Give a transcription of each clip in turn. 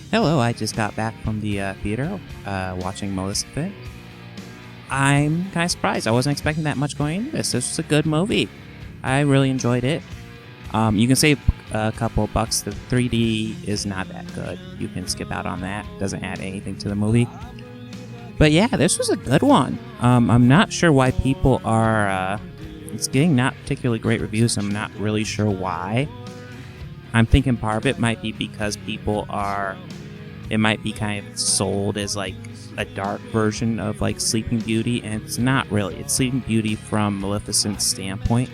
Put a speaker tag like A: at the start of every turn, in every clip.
A: Hello, I just got back from the theater watching Maleficent. I'm kind of surprised. I wasn't expecting that much going into this. This was a good movie. I really enjoyed it. You can save a couple of bucks. The 3D is not that good. You can skip out on that. Doesn't add anything to the movie. But yeah, this was a good one. I'm not sure why people are... it's getting not particularly great reviews. I'm not really sure why. I'm thinking part of it might be because people are... It might be kind of sold as like a dark version of like Sleeping Beauty, and it's not really. It's Sleeping Beauty from Maleficent's standpoint.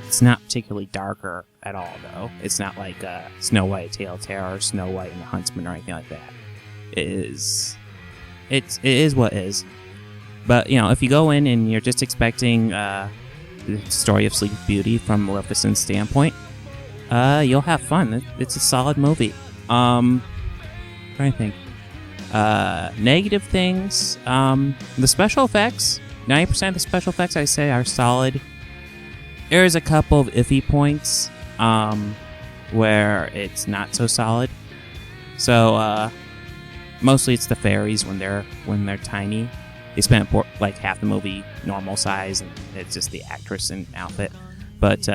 A: It's not particularly darker at all, though. It's not like Snow White, Tale of Terror, or Snow White and the Huntsman, or anything like that. It is what it is. But you know, if you go in and you're just expecting the story of Sleeping Beauty from Maleficent's standpoint, you'll have fun. It's a solid movie. Trying to think. Negative things. The special effects. 90% of the special effects I say are solid. There's a couple of iffy points where it's not so solid. So mostly it's the fairies when they're tiny. They spent like half the movie normal size, and it's just the actress and outfit. But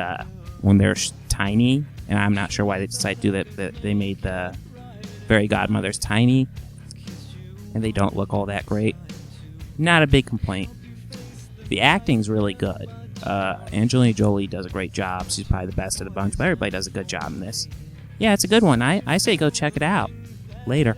A: when they're tiny, and I'm not sure why they decided to do that, they made the fairy godmothers tiny, and they don't look all that great. Not a big complaint. The acting's really good. Angelina Jolie does a great job. She's probably the best of the bunch, but everybody does a good job in this. Yeah, it's a good one. I say go check it out. Later.